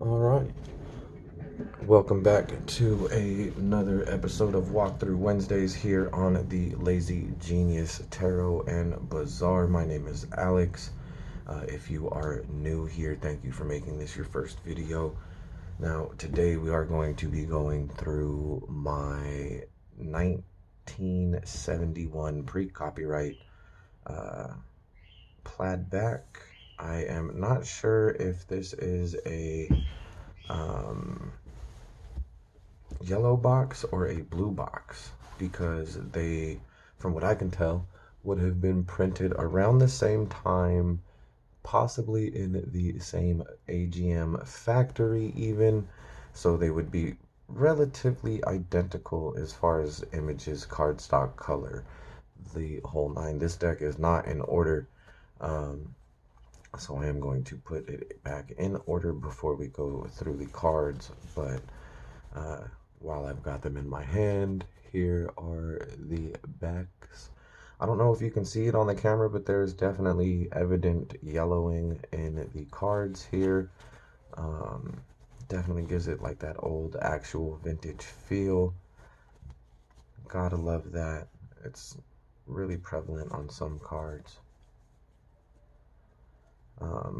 All right. Welcome back to another episode of Walkthrough Wednesdays here on the Lazy Genius Tarot and Bazaar. My name is Alex. If you are new here, thank you for making this your first video. Now, today we are going to be going through my 1971 pre-copyright Plaid back. I am not sure if this is a um, yellow box or a blue box because they, from what I can tell, would have been printed around the same time, possibly in the same AGM factory, even. So they would be relatively identical as far as images, cardstock, color, the whole nine. This deck is not in order. Um, so I am going to put it back in order before we go through the cards, but uh, while I've got them in my hand, here are the backs. I don't know if you can see it on the camera, but there's definitely evident yellowing in the cards here. Um, Definitely gives it like that old actual vintage feel. Gotta love that. It's really prevalent on some cards.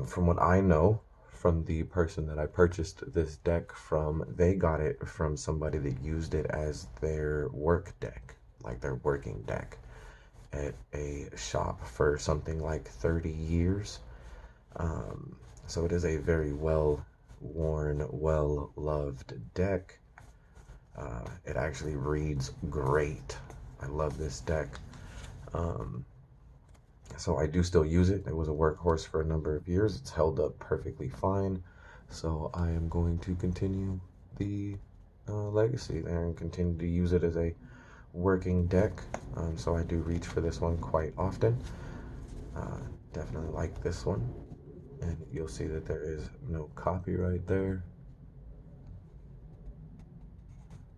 From what I know, from the person that I purchased this deck from, they got it from somebody that used it as their work deck, like their working deck, at a shop for something like 30 years. So it is a very well worn, well loved deck. It actually reads great. I love this deck. Um, So I do still use it. It was a workhorse for a number of years. It's held up perfectly fine. So I am going to continue the legacy there and continue to use it as a working deck. So I do reach for this one quite often. Uh, Definitely like this one. And you'll see that there is no copyright there.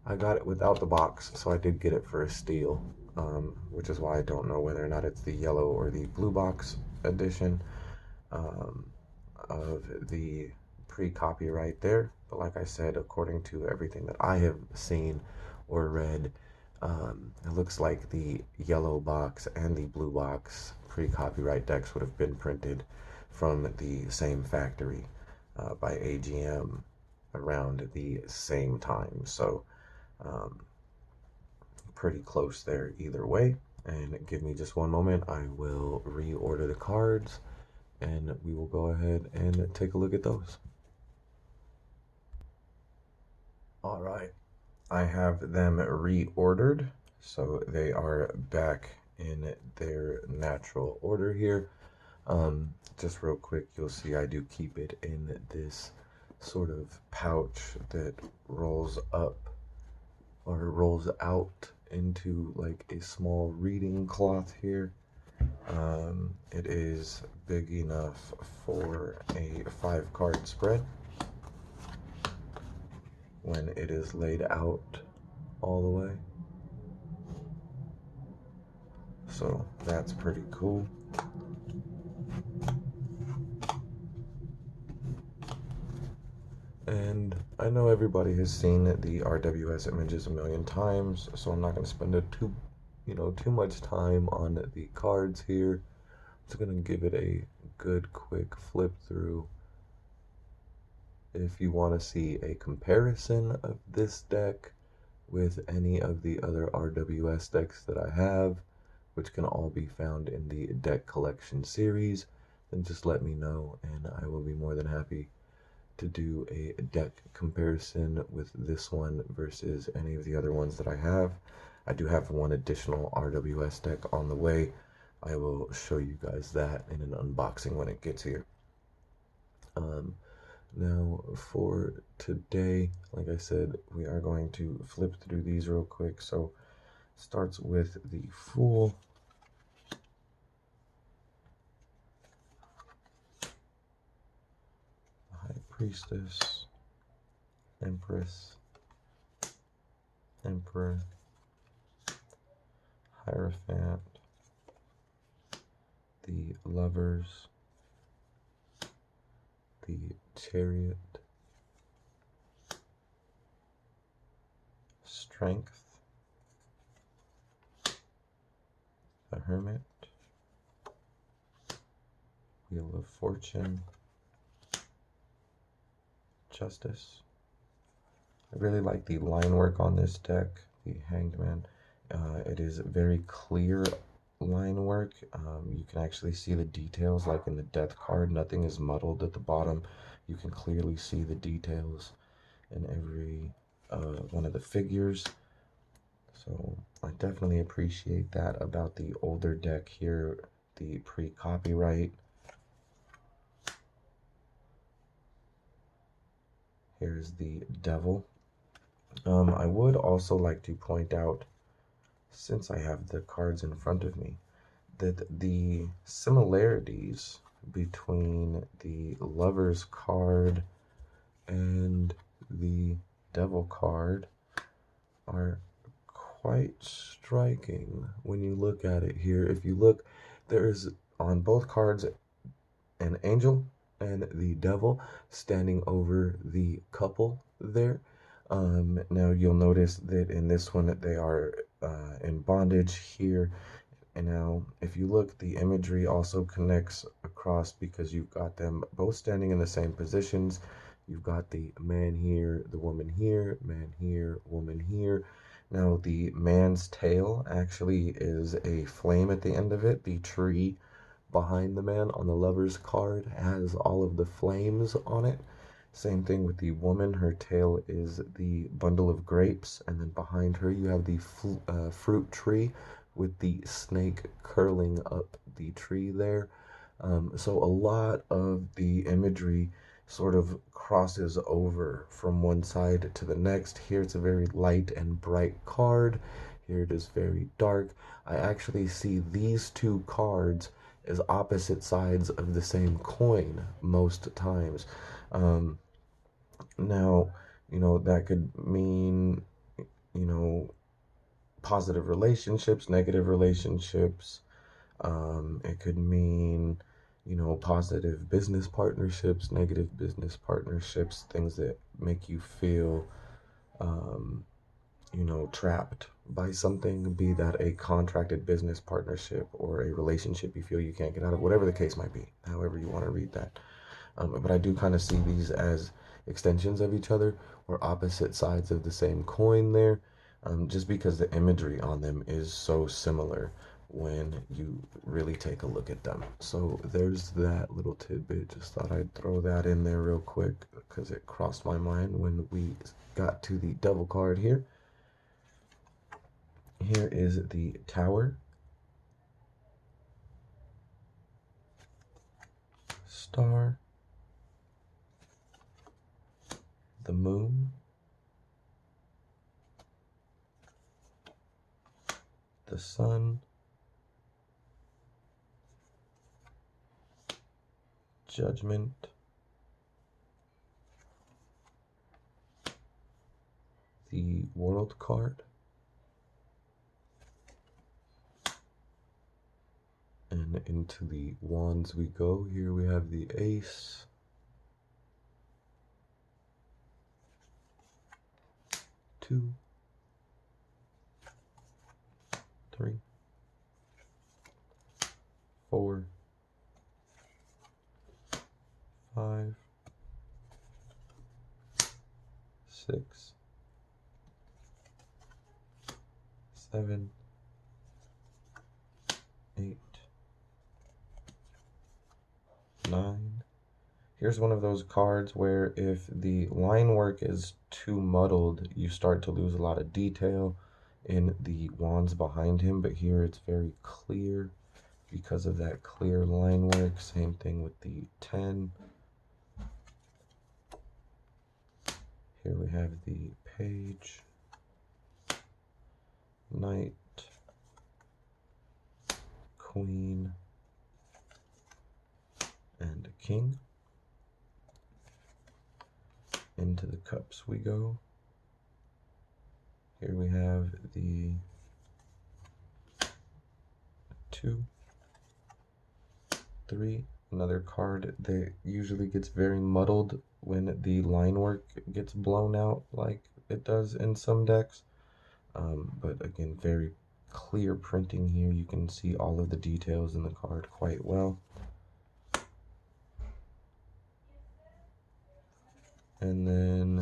I got it without the box, so I did get it for a steal, which is why I don't know whether or not it's the yellow or the blue box edition. Um, of the pre-copyright there. But like I said, according to everything that I have seen or read, it looks like the yellow box and the blue box pre-copyright decks would have been printed from the same factory by AGM around the same time. So um, pretty close there either way. And give me just one moment. I will reorder the cards and we will go ahead and take a look at those. All right, I have them reordered, so they are back in their natural order here. Just real quick, you'll see I do keep it in this sort of pouch that rolls up or rolls out into like a small reading cloth here. It is big enough for a 5-card spread when it is laid out all the way. So that's pretty cool. And I know everybody has seen the RWS images a million times, so I'm not going to spend too much time on the cards here. Just going to give it a good quick flip through. If you want to see a comparison of this deck with any of the other RWS decks that I have, which can all be found in the deck collection series, then just let me know and I will be more than happy to do a deck comparison with this one versus any of the other ones that I have. I do have one additional RWS deck on the way. I will show you guys that in an unboxing when it gets here. Now for today, like I said, we are going to flip through these real quick. So starts with the Fool. High Priestess, Empress, Emperor, Hierophant, the Lovers, the Chariot, Strength, the Hermit, Wheel of Fortune, Justice. I really like the line work on this deck, the Hanged Man. It is very clear line work. You can actually see the details, like in the Death card. Nothing is muddled at the bottom. You can clearly see the details in every one of the figures. So I definitely appreciate that about the older deck here, the pre-copyright. Here's the Devil. I would also like to point out, since I have the cards in front of me, that the similarities between the Lover's card and the Devil card are quite striking when you look at it here. If you look, there's on both cards an angel and the devil standing over the couple there. Now you'll notice that in this one they are in bondage here. And now if you look, the imagery also connects across because you've got them both standing in the same positions. You've got the man here, the woman here, man here, woman here. Now the man's tail actually is a flame at the end of it. The tree behind the man on the Lover's card has all of the flames on it. Same thing with the woman. Her tail is the bundle of grapes, and then behind her you have the fruit tree with the snake curling up the tree there. So a lot of the imagery sort of crosses over from one side to the next. Here it's a very light and bright card. Here it is very dark. I actually see these two cards as opposite sides of the same coin most times. Now, that could mean, positive relationships, negative relationships. It could mean, positive business partnerships, negative business partnerships, things that make you feel, trapped by something, be that a contracted business partnership or a relationship you feel you can't get out of, whatever the case might be, however you want to read that. But I do kind of see these as extensions of each other or opposite sides of the same coin there, just because the imagery on them is so similar when you really take a look at them. So there's that little tidbit. Just thought I'd throw that in there real quick because it crossed my mind when we got to the Devil card here. Here is the Tower, Star, the Moon, the Sun, Judgment, the World card, and into the wands we go. Here we have the Ace, 2, 3, 4, 5, 6, 7, 8, 9. Here's one of those cards where if the line work is too muddled, you start to lose a lot of detail in the wands behind him, but here it's very clear because of that clear line work. Same thing with the 10. Here we have the Page, Knight, Queen, and King. Into the cups we go. Here we have the 2, 3, another card that usually gets very muddled when the line work gets blown out like it does in some decks. But again, very clear printing here. You can see all of the details in the card quite well. And then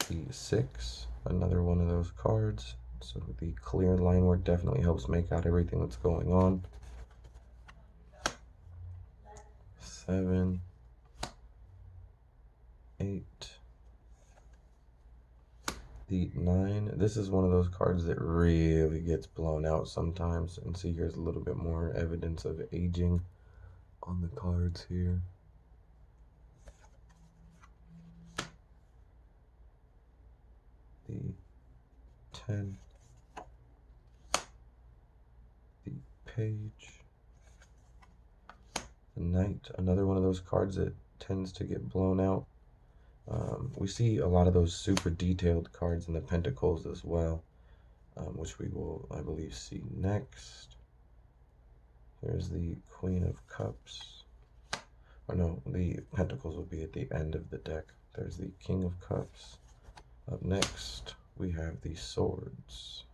the 6, another one of those cards. So the clear line work definitely helps make out everything that's going on. 7, 8, the 9. This is one of those cards that really gets blown out sometimes. And see, here's a little bit more evidence of aging on the cards here. The 10, the page, the knight, another one of those cards that tends to get blown out. We see a lot of those super detailed cards in the pentacles as well, which we will, I believe, see next. Here's the Queen of Cups. Or no, the pentacles will be at the end of the deck. There's the King of Cups. Up next, we have the swords.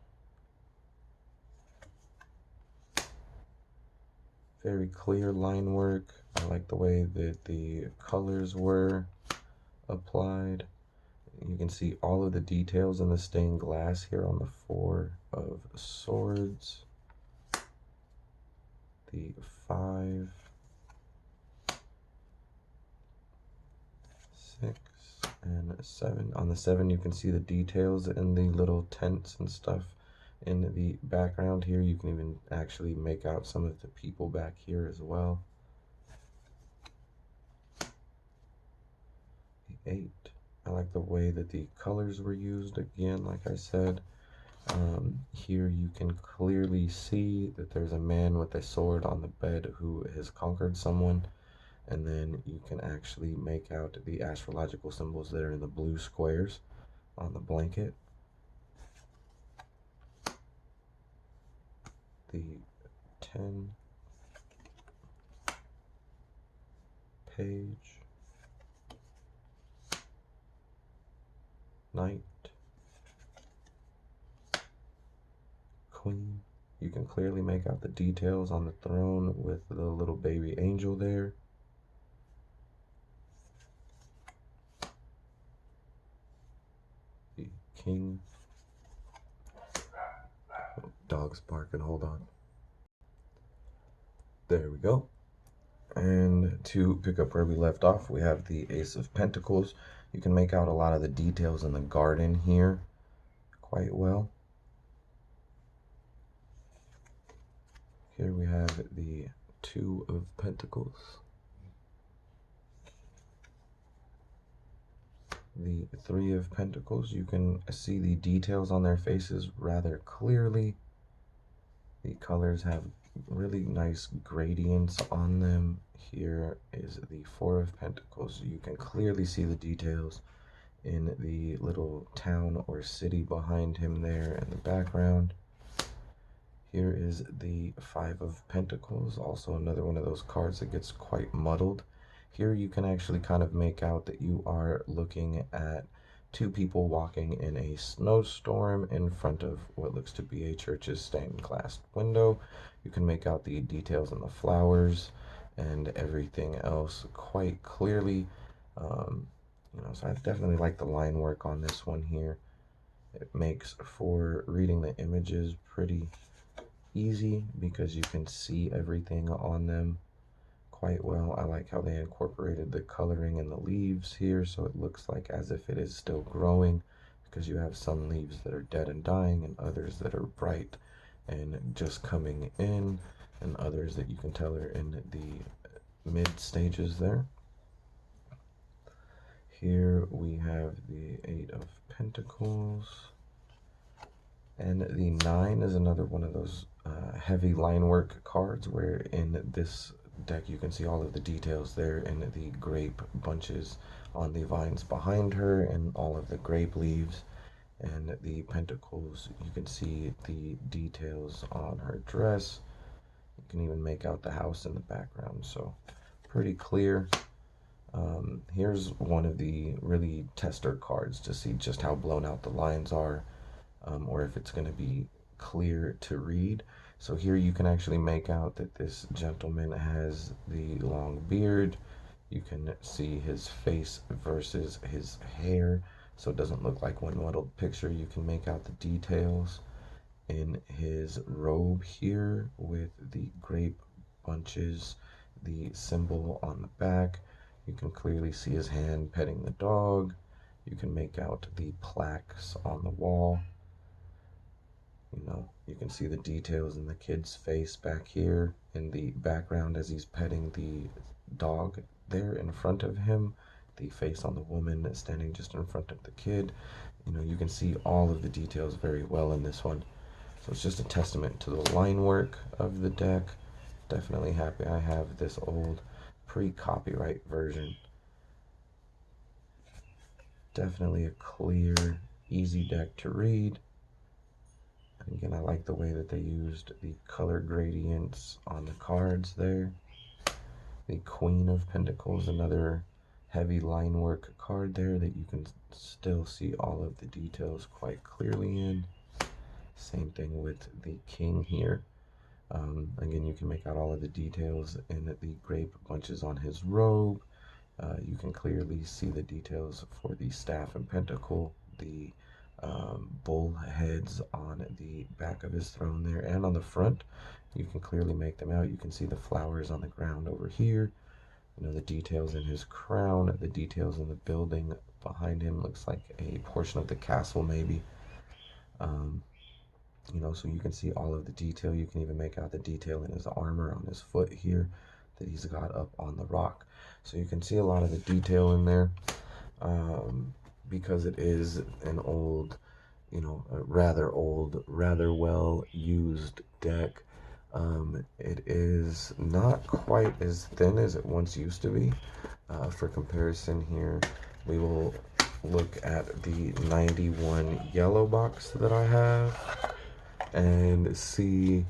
Very clear line work. I like the way that the colors were applied. You can see all of the details in the stained glass here on the 4 of swords. The 5, 6, and 7. On the 7, you can see the details in the little tents and stuff in the background here. You can even actually make out some of the people back here as well. The 8, I like the way that the colors were used again, like I said. Here you can clearly see that there's a man with a sword on the bed who has conquered someone. And then you can actually make out the astrological symbols that are in the blue squares on the blanket. The 10, page, knight, queen. You can clearly make out the details on the throne with the little baby angel there. The king. Oh, dog's barking, hold on. There we go. And to pick up where we left off, we have the Ace of Pentacles. You can make out a lot of the details in the garden here quite well. Here we have the 2 of Pentacles, the 3 of Pentacles. You can see the details on their faces rather clearly. The colors have really nice gradients on them. Here is the 4 of Pentacles. You can clearly see the details in the little town or city behind him there in the background. Here is the 5 of Pentacles, also another one of those cards that gets quite muddled. Here you can actually kind of make out that you are looking at 2 people walking in a snowstorm in front of what looks to be a church's stained glass window. You can make out the details on the flowers and everything else quite clearly. So I definitely like the line work on this one here. It makes for reading the images pretty easy because you can see everything on them quite well. I like how they incorporated the coloring in the leaves here, so it looks like as if it is still growing, because you have some leaves that are dead and dying and others that are bright and just coming in, and others that you can tell are in the mid stages there. Here we have the 8 of Pentacles. And the 9 is another one of those heavy line work cards where in this deck you can see all of the details there in the grape bunches on the vines behind her and all of the grape leaves. And the pentacles, you can see the details on her dress. You can even make out the house in the background, so pretty clear. Here's one of the really tester cards to see just how blown out the lines are, or if it's going to be clear to read. So here you can actually make out that this gentleman has the long beard. You can see his face versus his hair, so it doesn't look like one muddled picture. You can make out the details in his robe here with the grape bunches, the symbol on the back. You can clearly see his hand petting the dog. You can make out the plaques on the wall. You can see the details in the kid's face back here in the background as he's petting the dog there in front of him. The face on the woman standing just in front of the kid. You can see all of the details very well in this one. So it's just a testament to the line work of the deck. Definitely happy I have this old pre-copyright version. Definitely a clear, easy deck to read. And again, I like the way that they used the color gradients on the cards there. The Queen of Pentacles, another heavy line work card there that you can still see all of the details quite clearly in. Same thing with the King here. Again, you can make out all of the details in the grape bunches on his robe. You can clearly see the details for the Staff and Pentacle, the bull heads on the back of his throne there and on the front. You can clearly make them out. You can see the flowers on the ground over here. The details in his crown, the details in the building behind him. Looks like a portion of the castle maybe. So you can see all of the detail. You can even make out the detail in his armor on his foot here that he's got up on the rock. So you can see a lot of the detail in there, because it is an old, a rather old, rather well used deck. It is not quite as thin as it once used to be. For comparison here, we will look at the 91 yellow box that I have and see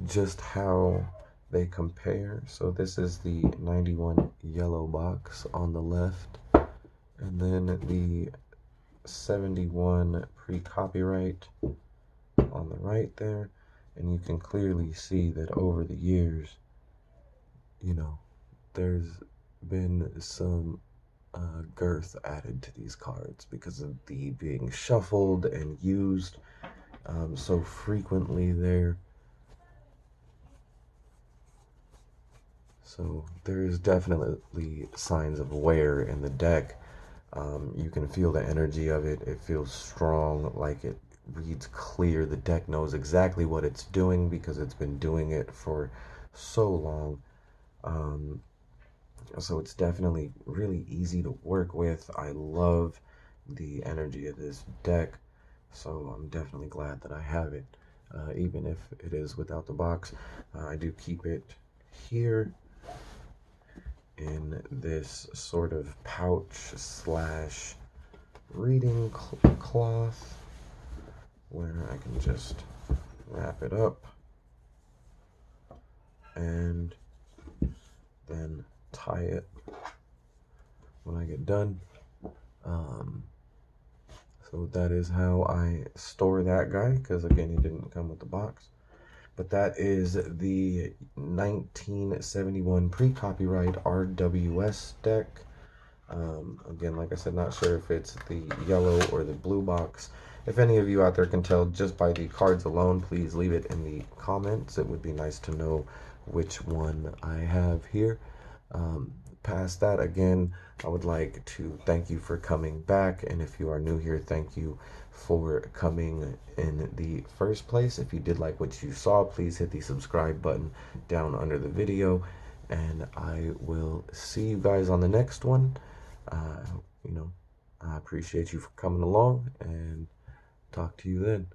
just how they compare. So this is the 91 yellow box on the left, and then the 71 pre-copyright on the right there. And you can clearly see that over the years, there's been some girth added to these cards because of the being shuffled and used so frequently there. So there is definitely signs of wear in the deck. You can feel the energy of it. It feels strong, like it reads clear. The deck knows exactly what it's doing because it's been doing it for so long. So it's definitely really easy to work with. I love the energy of this deck, so I'm definitely glad that I have it, even if it is without the box. I do keep it here in this sort of pouch slash reading cloth where I can just wrap it up and then tie it when I get done. So that is how I store that guy, because again, he didn't come with the box. But that is the 1971 pre-copyright RWS deck. Again, like I said, not sure if it's the yellow or the blue box. If any of you out there can tell just by the cards alone, please leave it in the comments. It would be nice to know which one I have here. Past that, again, I would like to thank you for coming back, and if you are new here, thank you for coming in the first place. If you did like what you saw, please hit the subscribe button down under the video, and I will see you guys on the next one. I appreciate you for coming along, and talk to you then.